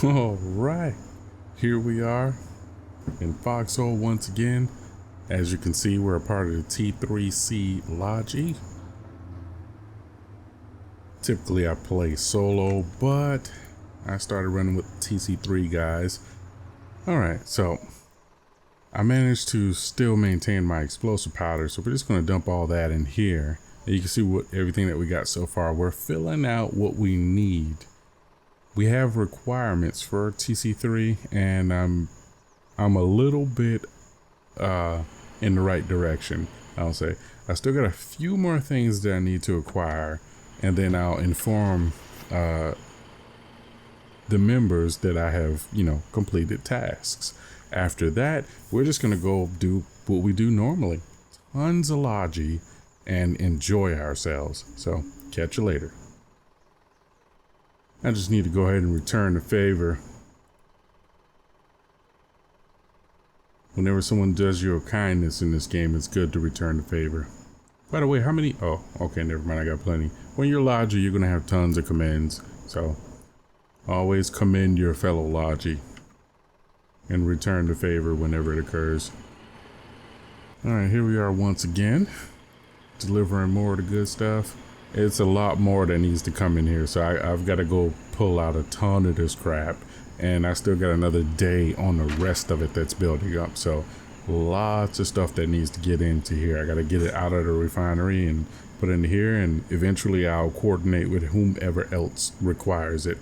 All right, here we are in Foxhole once again. As you can see, we're a part of the T3C Logi. Typically I play solo, but I started running with TC3 guys. All right, so I managed to still maintain my explosive powder, so we're just going to dump all that in here. And you can see everything that we got so far. We're filling out what we need. We have requirements for TC3, and I'm a little bit in the right direction, I'll say. I still got a few more things that I need to acquire, and then I'll inform the members that I have, completed tasks. After that, we're just gonna go do what we do normally. Tons of Logi and enjoy ourselves. So catch you later. I just need to go ahead and return the favor. Whenever someone does you a kindness in this game, it's good to return the favor. By the way, how many? Oh, okay, never mind, I got plenty. When you're Logi, you're gonna have tons of commends. So always commend your fellow Logi and return the favor whenever it occurs. All right, here we are once again, delivering more of the good stuff. It's a lot more that needs to come in here, so I've got to go pull out a ton of this crap, and I still got another day on the rest of it that's building up. So lots of stuff that needs to get into here. I got to get it out of the refinery and put it in here, and eventually I'll coordinate with whomever else requires it.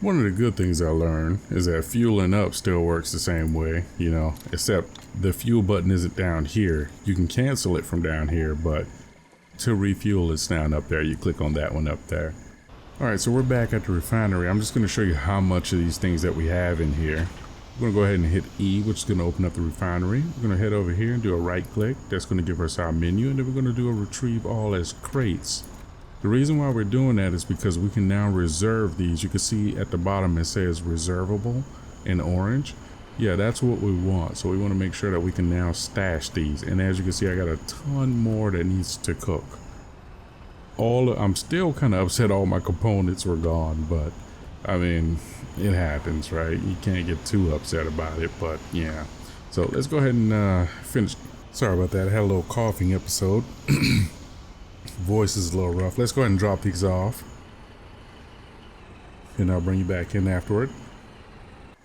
One of the good things I learned is that fueling up still works the same way, except the fuel button isn't down here. You can cancel it from down here, but to refuel it's down up there. You click on that one up there. All right, so we're back at the refinery. I'm just going to show you how much of these things that we have in here. We're going to go ahead and hit E, which is going to open up the refinery. We're going to head over here and do a right click. That's going to give us our menu, and then we're going to do a retrieve all as crates. The reason why we're doing that is because we can now reserve these. You can see at the bottom it says reservable in orange. Yeah, that's what we want. So we want to make sure that we can now stash these. And as you can see, I got a ton more that needs to cook. I'm still kind of upset all my components were gone, but I mean, it happens, right? You can't get too upset about it, but yeah. So let's go ahead and finish. Sorry about that. I had a little coughing episode. Voice is a little rough. Let's go ahead and drop these off, and I'll bring you back in afterward.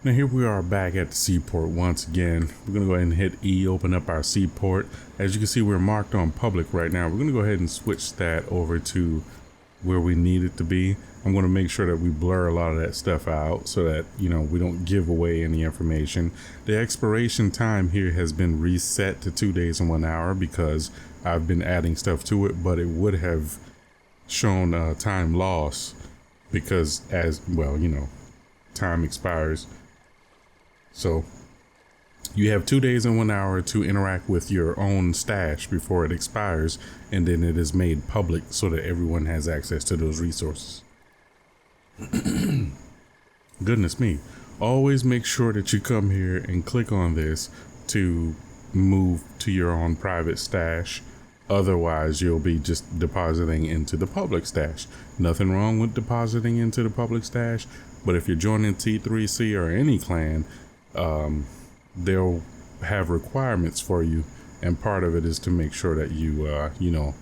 Now here we are back at the seaport once again. We're going to go ahead and hit E, open up our seaport. As you can see, we're marked on public right now. We're going to go ahead and switch that over to where we need it to be. I'm going to make sure that we blur a lot of that stuff out so that, we don't give away any information. The expiration time here has been reset to 2 days and 1 hour because I've been adding stuff to it, but it would have shown time loss because time expires. So you have 2 days and 1 hour to interact with your own stash before it expires, and then it is made public so that everyone has access to those resources. Goodness me. Always make sure that you come here and click on this to move to your own private stash. Otherwise, you'll be just depositing into the public stash. Nothing wrong with depositing into the public stash, but if you're joining T3C or any clan, they'll have requirements for you, and part of it is to make sure that you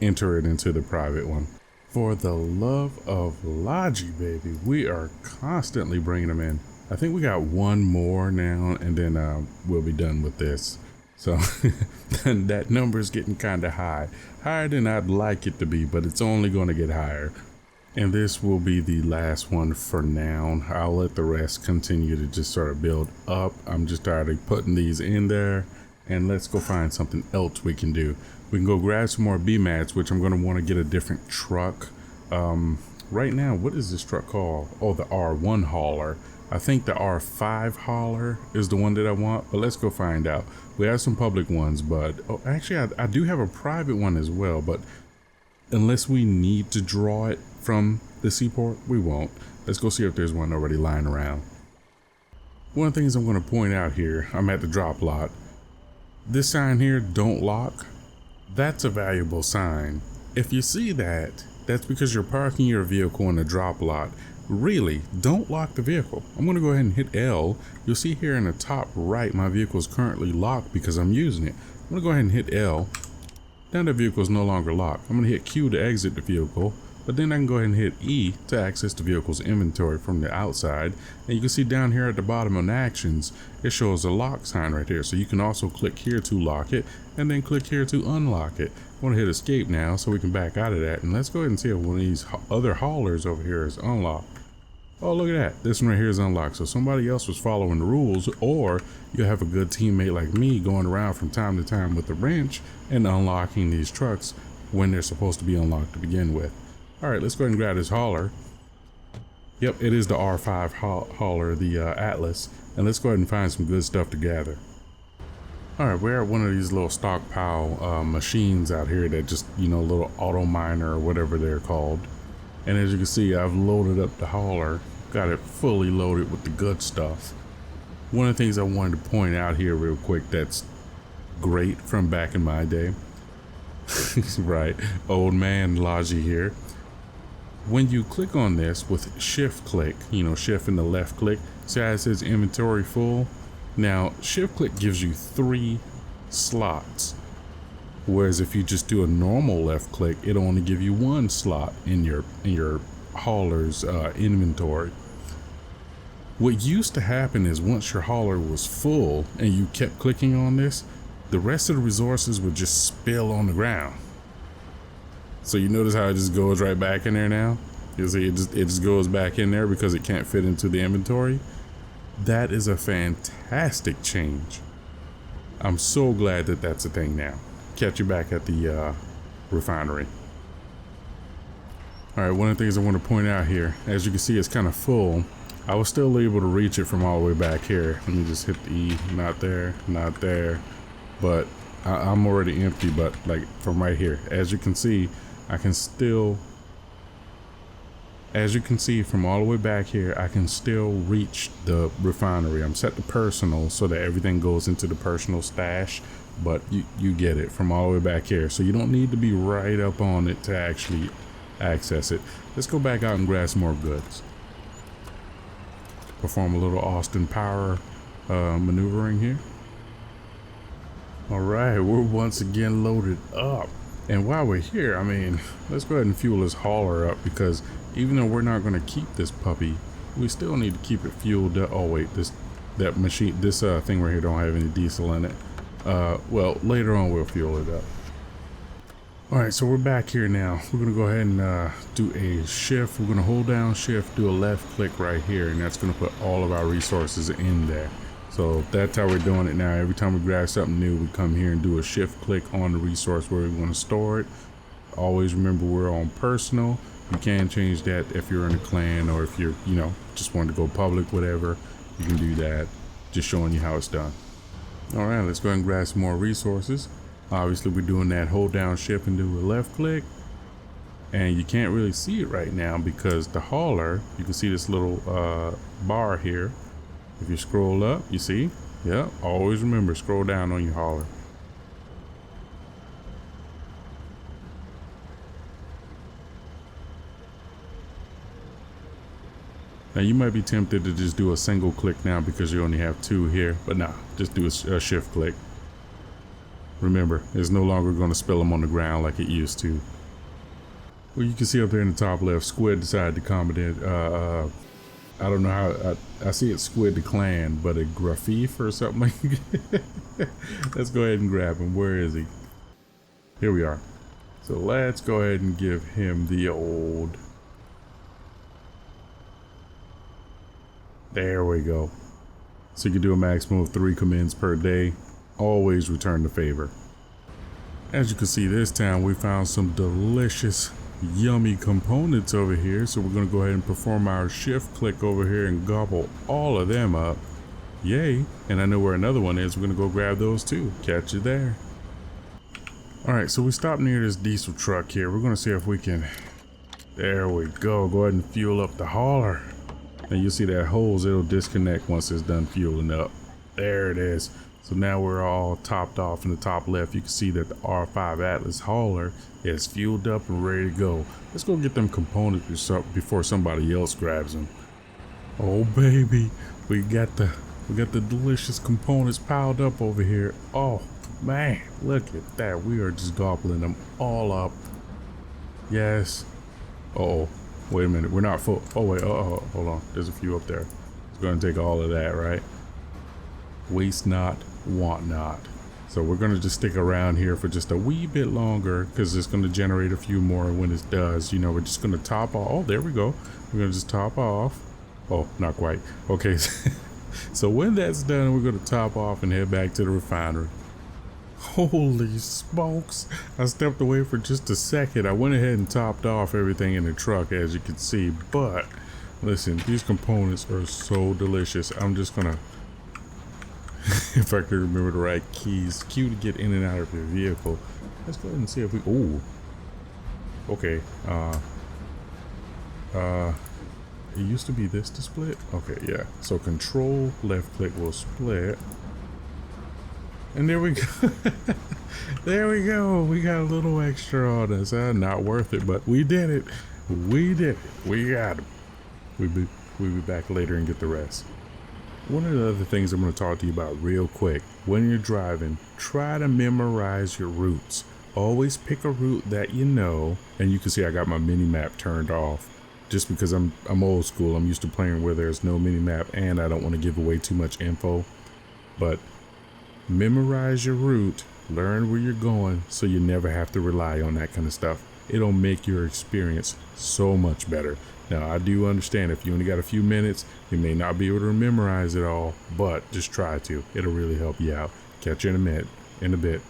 enter it into the private one. For the love of Logi, baby, we are constantly bringing them in. I think we got one more now, and then we'll be done with this. So that number is getting kind of higher than I'd like it to be, but it's only going to get higher. And this will be the last one for now. I'll let the rest continue to just sort of build up. I'm just tired of putting these in there, and let's go find something else we can do. We can go grab some more B-mats, which I'm going to want to get a different truck. Right now, what is this truck called? Oh, the R1 hauler. I think the R5 hauler is the one that I want, but let's go find out. We have some public ones, but actually I do have a private one as well, but unless we need to draw it from the seaport, we won't. Let's go see if there's one already lying around. One of the things I'm going to point out here, I'm at the drop lot. This sign here, don't lock, that's a valuable sign. If you see that, that's because you're parking your vehicle in the drop lot. really, don't lock the vehicle. I'm going to go ahead and hit L. You'll see here in the top right, my vehicle is currently locked because I'm using it. I'm going to go ahead and hit L. Now the vehicle is no longer locked. I'm going to hit Q to exit the vehicle, but then I can go ahead and hit E to access the vehicle's inventory from the outside. And you can see down here at the bottom on actions, it shows a lock sign right here. So you can also click here to lock it and then click here to unlock it. I'm going to hit escape now so we can back out of that. And let's go ahead and see if one of these other haulers over here is unlocked. Oh, look at that. This one right here is unlocked. So somebody else was following the rules, or you have a good teammate like me going around from time to time with the wrench and unlocking these trucks when they're supposed to be unlocked to begin with. All right, let's go ahead and grab this hauler. Yep, it is the R5 hauler, the Atlas. And let's go ahead and find some good stuff to gather. All right, we're at one of these little stockpile machines out here that just, you know, little auto miner or whatever they're called. And as you can see, I've loaded up the hauler, got it fully loaded with the good stuff. One of the things I wanted to point out here real quick that's great from back in my day. Right, old man Logi here. When you click on this with shift click, you know, shift and the left click, see how it says inventory full? Now, shift click gives you 3 slots. Whereas if you just do a normal left click, it'll only give you 1 slot in your hauler's inventory. What used to happen is once your hauler was full and you kept clicking on this, the rest of the resources would just spill on the ground. So you notice how it just goes right back in there now? You see it just goes back in there because it can't fit into the inventory. That is a fantastic change. I'm so glad that that's a thing now. Catch you back at the refinery. All right, one of the things I want to point out here, as you can see, it's kind of full. I was still able to reach it from all the way back here. Let me just hit the E. Not there, not there. But I'm already empty, but like from right here, as you can see, I can still, as you can see from all the way back here, I can still reach the refinery. I'm set to personal so that everything goes into the personal stash, but you get it from all the way back here. So you don't need to be right up on it to actually access it. Let's go back out and grab some more goods. Perform a little Austin Power maneuvering here. All right, we're once again loaded up. And while we're here, I mean, let's go ahead and fuel this hauler up, because even though we're not going to keep this puppy, we still need to keep it fueled up. Oh wait, this thing right here don't have any diesel in it. Well, later on we'll fuel it up. All right, so we're back here now. We're gonna go ahead and do a shift. We're gonna hold down shift, do a left click right here, and that's gonna put all of our resources in there. So that's how we're doing it now. Every time we grab something new, we come here and do a shift click on the resource where we want to store it. Always remember we're on personal. You can change that if you're in a clan, or if you're, you know, just want to go public, whatever, you can do that. Just showing you how it's done. All right, let's go ahead and grab some more resources. Obviously we're doing that hold down shift and do a left click. And you can't really see it right now because the hauler, you can see this little bar here. If you scroll up, you see, yeah, always remember, scroll down on your hauler. Now you might be tempted to just do a single click now because you only have 2 here, but nah, just do a shift click. Remember, it's no longer going to spill them on the ground like it used to. Well, you can see up there in the top left, Squid decided to comment in, I don't know how, I see it Squid the Clan, but a Grafif or something. Let's go ahead and grab him. Where is he? Here we are. So let's go ahead and give him the old. There we go. So you can do a maximum of 3 commends per day. Always return the favor. As you can see, this time we found some delicious yummy components over here, so we're going to go ahead and perform our shift click over here and gobble all of them up. Yay. And I know where another one is. We're going to go grab those too. Catch you there. All right, so we stopped near this diesel truck here. We're going to see if we can, there we go ahead and fuel up the hauler. And you'll see that hose, it'll disconnect once it's done fueling up. There it is. So now we're all topped off. In the top left, you can see that the R5 Atlas hauler is fueled up and ready to go. Let's go get them components before somebody else grabs them. Oh baby, we got the delicious components piled up over here. Oh man, look at that. We are just gobbling them all up. Yes. Uh-oh. Wait a minute. We're not full. Oh wait. Hold on. There's a few up there. It's going to take all of that, right? Waste not, want not. So we're going to just stick around here for just a wee bit longer because it's going to generate a few more. When it does, you know, we're just going to top off. Oh, there we go. We're going to just top off. Oh, not quite. Okay. So when that's done, we're going to top off and head back to the refinery. Holy smokes. I stepped away for just a second. I went ahead and topped off everything in the truck, as you can see. But listen, these components are so delicious. I'm just going to, if I can remember the right keys, Q to get in and out of the vehicle. Let's go ahead and see if we, ooh. Okay. It used to be this to split. Okay, yeah. So control left click will split. And there we go. There we go. We got a little extra on us. Not worth it, but we did it. We did it. We got it. We'll be back later and get the rest. One of the other things I'm going to talk to you about real quick. When you're driving, try to memorize your routes. Always pick a route that you know. And you can see I got my mini map turned off. Just because I'm old school. I'm used to playing where there's no mini map and I don't want to give away too much info. But memorize your route, learn where you're going so you never have to rely on that kind of stuff. It'll make your experience so much better. Now, I do understand if you only got a few minutes, you may not be able to memorize it all, but just try to. It'll really help you out. Catch you in a bit.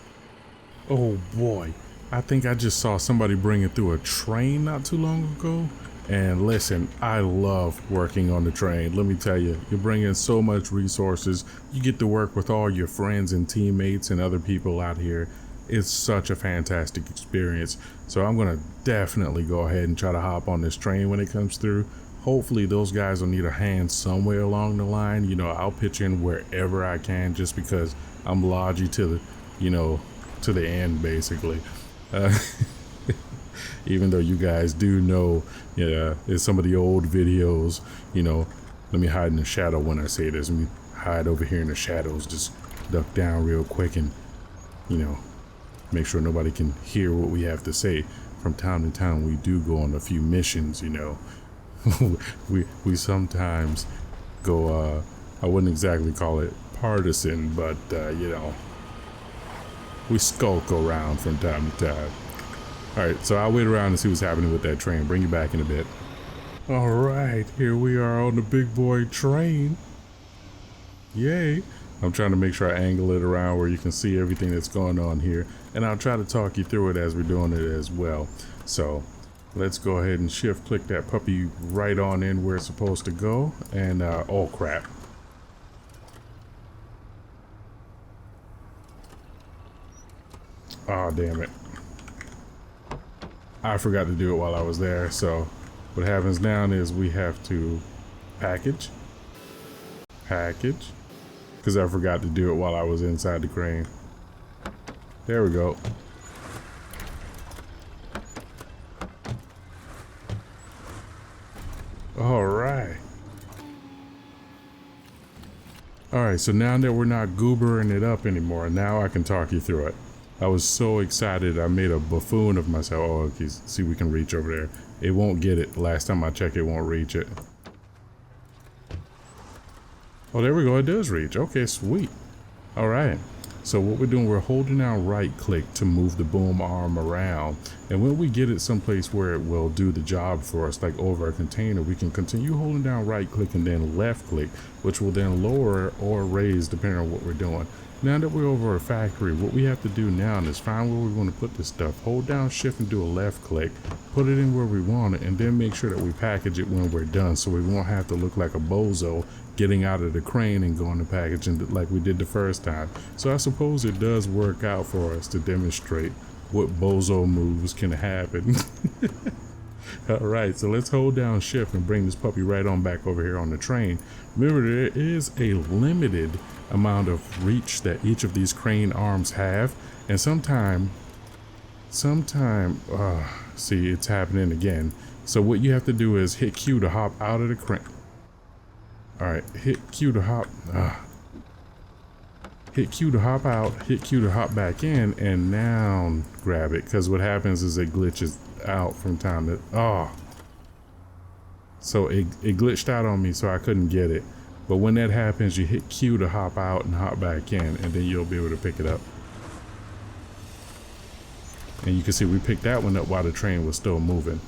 Oh boy, I think I just saw somebody bringing through a train not too long ago. And listen, I love working on the train. Let me tell you, you bring in so much resources. You get to work with all your friends and teammates and other people out here. It's such a fantastic experience. So I'm going to definitely go ahead and try to hop on this train when it comes through. Hopefully those guys will need a hand somewhere along the line. You know, I'll pitch in wherever I can just because I'm logy to the, you know, to the end basically. Even though you guys do know, yeah, it's some of the old videos, you know. Let me hide in the shadow when I say this. Let me hide over here in the shadows, just duck down real quick and, you know, make sure nobody can hear what we have to say. From time to time, we do go on a few missions, you know. we sometimes go, I wouldn't exactly call it partisan, but, you know, we skulk around from time to time. Alright, so I'll wait around and see what's happening with that train. Bring you back in a bit. Alright, here we are on the big boy train. Yay. I'm trying to make sure I angle it around where you can see everything that's going on here. And I'll try to talk you through it as we're doing it as well. So, let's go ahead and shift click that puppy right on in where it's supposed to go. And, oh crap. Oh, damn it. I forgot to do it while I was there, so what happens now is we have to package, because I forgot to do it while I was inside the crane. There we go. Alright, so now that we're not goobering it up anymore, now I can talk you through it. I was so excited I made a buffoon of myself. Oh, okay, see, we can reach over there. It won't get it. Last time I checked, it won't reach it. Oh, there we go. It does reach. Okay, sweet. All right. So what we're doing, we're holding down right click to move the boom arm around. And when we get it someplace where it will do the job for us, like over a container, we can continue holding down right click and then left click, which will then lower or raise depending on what we're doing. Now that we're over a factory, what we have to do now is find where we want to put this stuff. Hold down shift and do a left click, put it in where we want it, and then make sure that we package it when we're done so we won't have to look like a bozo getting out of the crane and going to packaging like we did the first time. So I suppose it does work out for us to demonstrate what bozo moves can happen. All right, so let's hold down shift and bring this puppy right on back over here on the train. Remember, there is a limited amount of reach that each of these crane arms have, and sometime, see, it's happening again. So what you have to do is hit Q to hop out of the crane. All right, hit Q to hop. Hit Q to hop out, hit Q to hop back in, and now grab it. Because what happens is it glitches out from time to... So it glitched out on me, so I couldn't get it. But when that happens, you hit Q to hop out and hop back in, and then you'll be able to pick it up. And you can see we picked that one up while the train was still moving.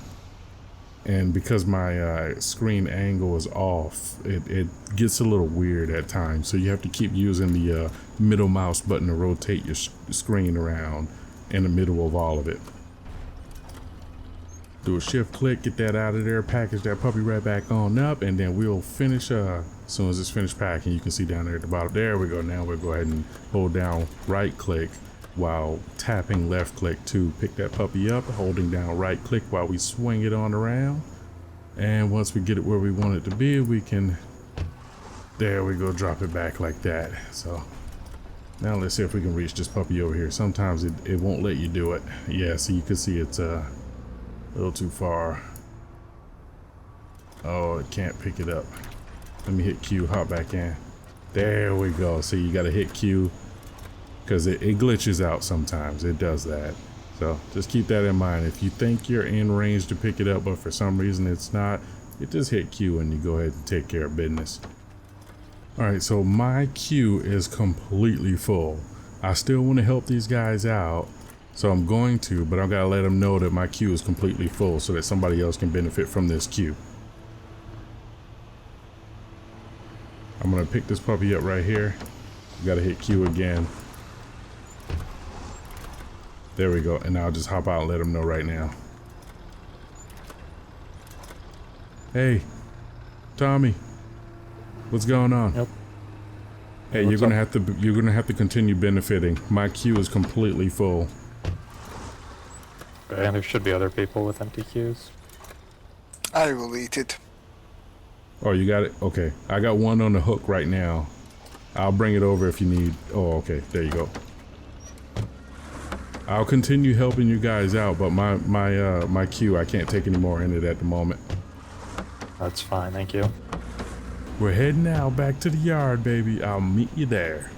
And because my screen angle is off, it gets a little weird at times. So you have to keep using the middle mouse button to rotate your screen around in the middle of all of it. Do a shift click, get that out of there, package that puppy right back on up, and then we'll finish as soon as it's finished packing. You can see down there at the bottom. There we go. Now we'll go ahead and hold down right click while tapping left click to pick that puppy up, holding down right click while we swing it on around. And once we get it where we want it to be, we can, there we go, drop it back like that. So now let's see if we can reach this puppy over here. Sometimes it won't let you do it. Yeah, so you can see it's a little too far. Oh, it can't pick it up. Let me hit Q, hop back in. There we go. So you got to hit Q, because it glitches out sometimes. It does that. So just keep that in mind. If you think you're in range to pick it up, but for some reason it's not, you just hit Q and you go ahead and take care of business. All right, so my queue is completely full. I still want to help these guys out, so I'm going to, but I've got to let them know that my queue is completely full so that somebody else can benefit from this queue. I'm going to pick this puppy up right here. Got to hit Q again. There we go, and I'll just hop out and let them know right now. Hey, Tommy, what's going on? Yep. Hey, you're gonna have to continue benefiting. My queue is completely full. And there should be other people with empty queues. I will eat it. Oh, you got it? Okay, I got one on the hook right now. I'll bring it over if you need. Oh, okay, there you go. I'll continue helping you guys out, but my queue, I can't take any more in it at the moment. That's fine, thank you. We're heading now back to the yard, baby. I'll meet you there.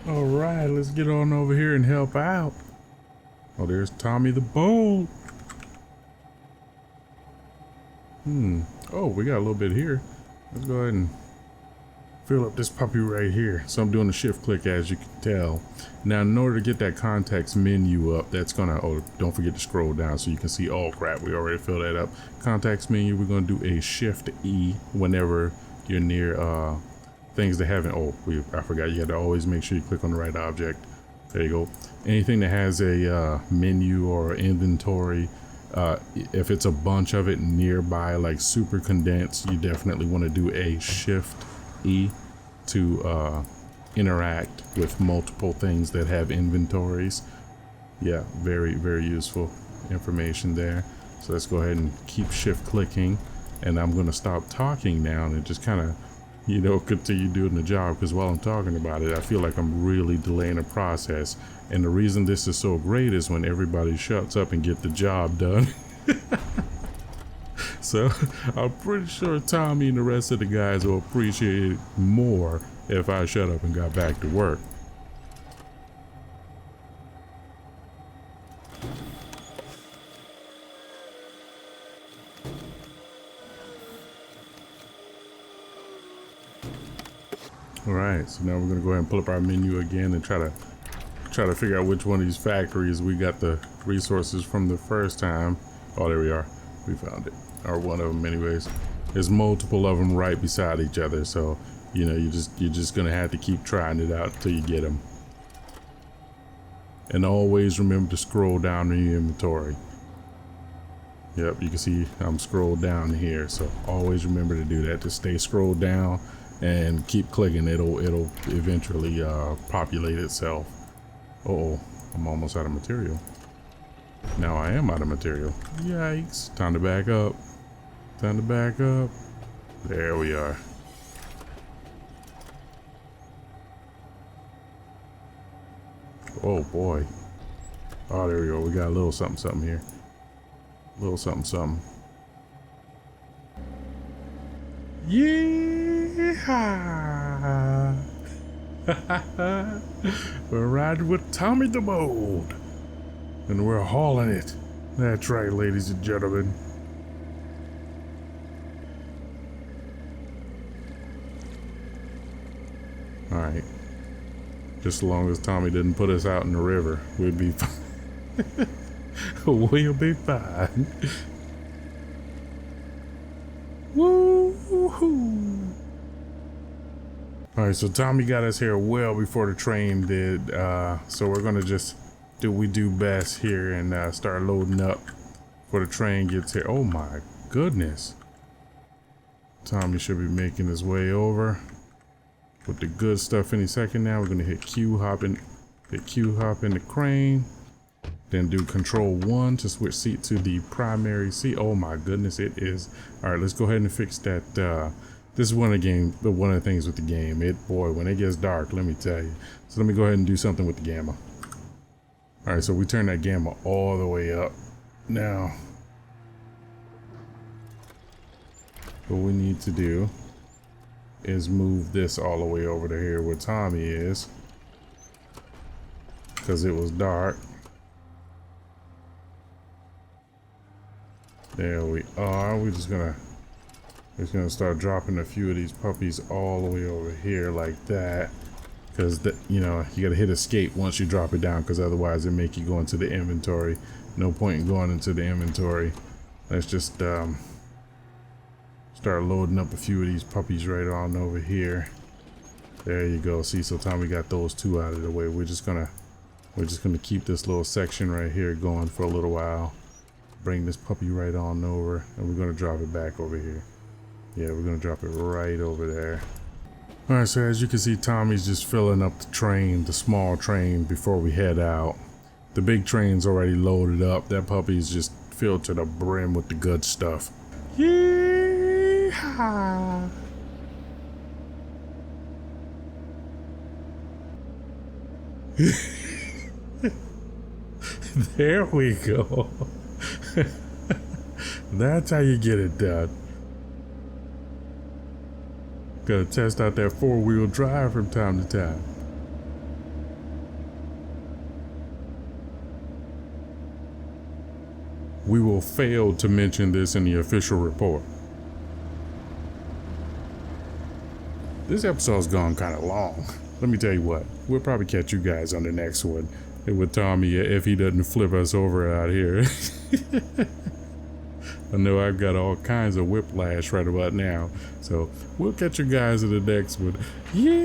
All right, let's get on over here and help out. Oh, there's Tommy the Bold. Oh, we got a little bit here. Let's go ahead and fill up this puppy right here. So I'm doing a shift click, as you can tell. Now, in order to get that context menu up, that's gonna, oh, don't forget to scroll down so you can see, oh crap, we already filled that up. Context menu, we're gonna do a shift E whenever you're near things that haven't, I forgot, you had to always make sure you click on the right object. There you go. Anything that has a menu or inventory, if it's a bunch of it nearby, like super condensed, you definitely want to do a shift E to interact with multiple things that have inventories. Yeah, very, very useful information there. So let's go ahead and keep shift clicking, and I'm going to stop talking now and just kind of, you know, continue doing the job, because while I'm talking about it, I feel like I'm really delaying the process. And the reason this is so great is when everybody shuts up and get the job done. So I'm pretty sure Tommy and the rest of the guys will appreciate it more if I shut up and got back to work. All right, so now we're gonna go ahead and pull up our menu again and try to figure out which one of these factories we got the resources from the first time. Oh, there we are. We found it. Or one of them anyways. There's multiple of them right beside each other, so you know, you're just gonna have to keep trying it out until you get them. And always remember to scroll down in your inventory. Yep, you can see I'm scrolled down here, so always remember to do that. To stay scrolled down and keep clicking. It'll eventually populate itself. Uh-oh, I'm almost out of material. Now I am out of material. Yikes. Time to back up. Time to back up. There we are. Oh boy. Oh, there we go. We got a little something here. A little something. Yeah. We're riding with Tommy the Bold. And we're hauling it. That's right, ladies and gentlemen. Alright. Just as long as Tommy didn't put us out in the river, we'd be fine. We'll be fine. Woo-hoo! Alright, so Tommy got us here well before the train did. So we're gonna just do what we do best here and start loading up before the train gets here. Oh my goodness. Tommy should be making his way over with the good stuff any second now. We're gonna hit Q hop in the crane, then do control 1 to switch seat to the primary seat. Oh my goodness, it is. All right, let's go ahead and fix that. This is one of the things with the game. Boy, when it gets dark, let me tell you. So let me go ahead and do something with the gamma. All right, so we turn that gamma all the way up. Now, what we need to do is move this all the way over to here where Tommy is, because it was dark. There we are. We're just gonna start dropping a few of these puppies all the way over here like that, because you gotta hit escape once you drop it down, because otherwise it make you go into the inventory. No point in going into the inventory. Let's just start loading up a few of these puppies right on over here. There you go. See, so Tommy got those two out of the way. We're just gonna keep this little section right here going for a little while. Bring this puppy right on over, and we're gonna drop it back over here. Yeah, we're gonna drop it right over there. All right, so as you can see, Tommy's just filling up the train, the small train, before we head out. The big train's already loaded up. That puppy's just filled to the brim with the good stuff. Yeehaw! There we go. That's how you get it done. Gotta test out that 4-wheel drive from time to time. We will fail to mention this in the official report. This episode's gone kind of long. Let me tell you what, we'll probably catch you guys on the next one with Tommy if he doesn't flip us over out here. I know I've got all kinds of whiplash right about now. So we'll catch you guys in the next one. Yeah.